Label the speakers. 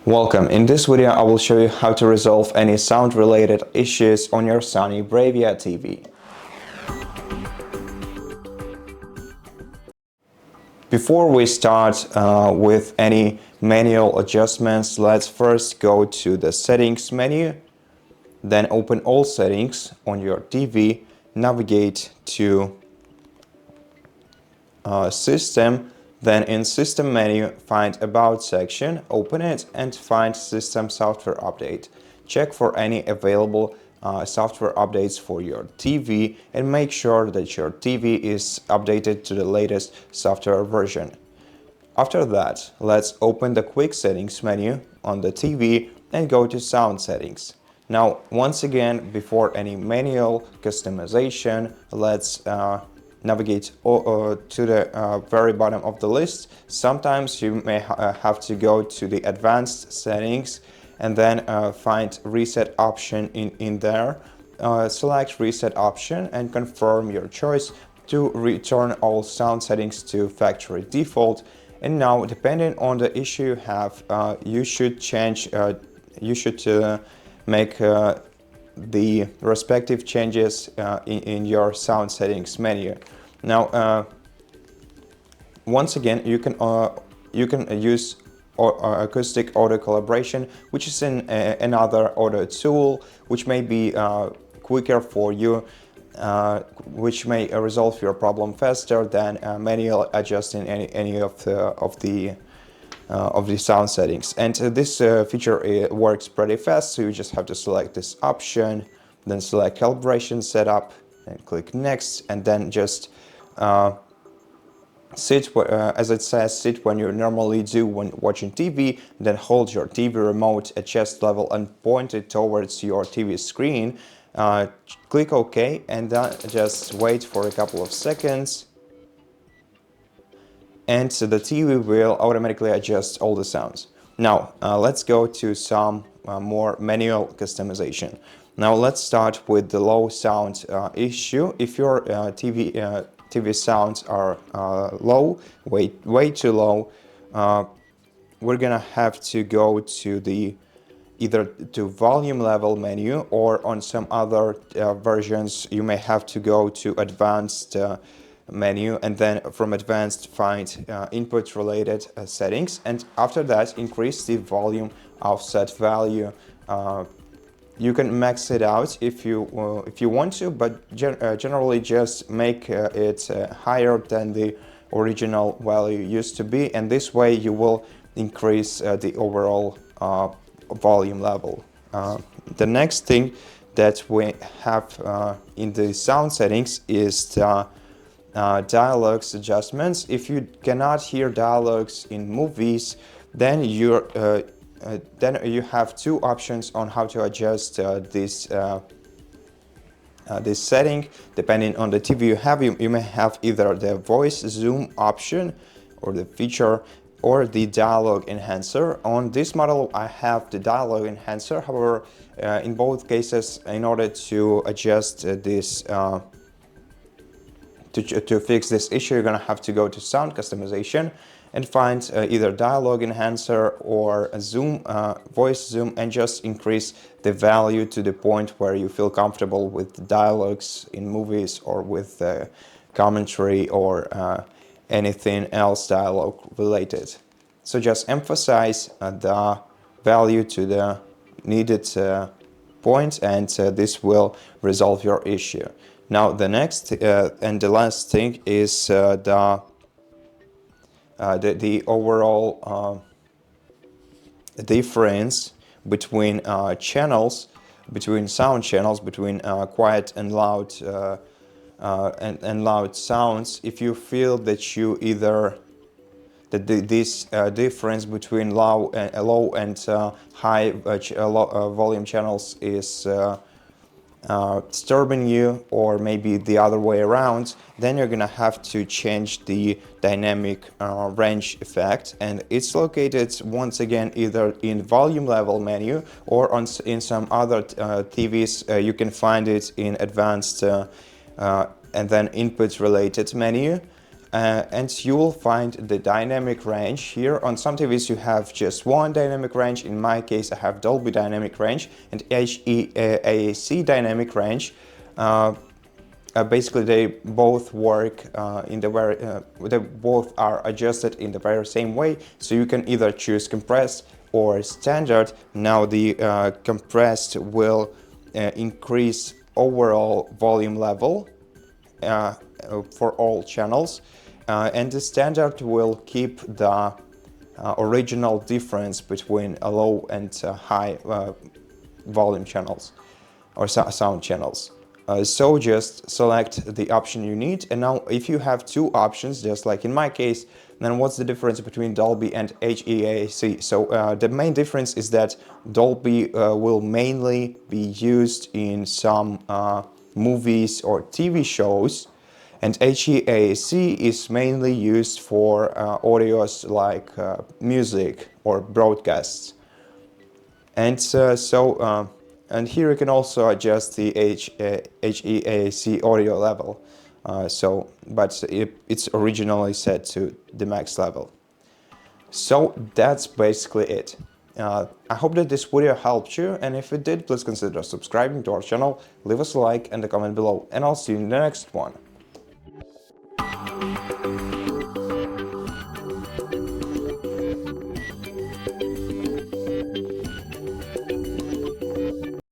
Speaker 1: Welcome. In this video I will show you how to resolve any sound related issues on your SONY BRAVIA TV. Before we start with any manual adjustments, let's first go to the settings menu, then open all settings on your TV, navigate to system. Then in system menu, find about section, open it and find system software update. Check for any available software updates for your TV and make sure that your TV is updated to the latest software version. After that, let's open the quick settings menu on the TV and go to sound settings. Now, once again, before any manual customization, let's navigate to the very bottom of the list. Sometimes you may have to go to the advanced settings and then find reset option in there. Select reset option and confirm your choice to return all sound settings to factory default. And now, depending on the issue you have, you should change, make the respective changes in your sound settings menu. Now, once again, you can use Acoustic Auto Calibration, which is another audio tool which may be quicker for you, which may resolve your problem faster than manually adjusting any of the sound settings. And this feature works pretty fast, so you just have to select this option, then select calibration setup and click next, and then just sit, as it says, sit when you normally do when watching TV, then hold your TV remote at chest level and point it towards your TV screen. Click OK and then just wait for a couple of seconds, and the TV will automatically adjust all the sounds. Now, let's go to some more manual customization. Now, let's start with the low sound issue. If your TV sounds are low, way too low, we're gonna have to go to the either to volume level menu, or on some other versions you may have to go to advanced menu, and then from advanced find input related settings, and after that increase the volume offset value. You can max it out if you want to, but generally just make it higher than the original value used to be, and this way you will increase the overall volume level. The next thing that we have in the sound settings is the dialogues adjustments. If you cannot hear dialogues in movies, then you have two options on how to adjust this setting. Depending on the TV you have, you may have either the voice zoom option or the feature or the dialogue enhancer. On this model I have the dialogue enhancer. However, in both cases, in order to adjust this to fix this issue, you're gonna have to go to sound customization and find either dialogue enhancer or a zoom, voice zoom, and just increase the value to the point where you feel comfortable with dialogues in movies or with commentary or anything else dialogue related. So just emphasize the value to the needed point, and this will resolve your issue. Now, the next and the last thing is the overall difference between channels, between sound channels, between quiet and loud and loud sounds. If you feel that you either this difference between low and high volume channels is disturbing you, or maybe the other way around, then you're gonna have to change the dynamic range effect, and it's located once again either in volume level menu or in some other TVs. You can find it in advanced and then input related menu. and you will find the dynamic range. Here on some TVs you have just one dynamic range. In my case I have Dolby dynamic range and HEAC dynamic range. Basically they both work in the very they both are adjusted in the very same way, so you can either choose compressed or standard. Now the compressed will increase overall volume level for all channels, and the standard will keep the original difference between a low and high volume channels or sound channels. So just select the option you need, and now if you have two options, just like in my case, then what's the difference between Dolby and HEAC? So the main difference is that Dolby will mainly be used in some movies or TV shows, and HEAC is mainly used for audios like music or broadcasts. And and here you can also adjust the HEAC audio level. But it's originally set to the max level. So that's basically it. I hope that this video helped you, and if it did, please consider subscribing to our channel, leave us a like and a comment below, and I'll see you in the next one.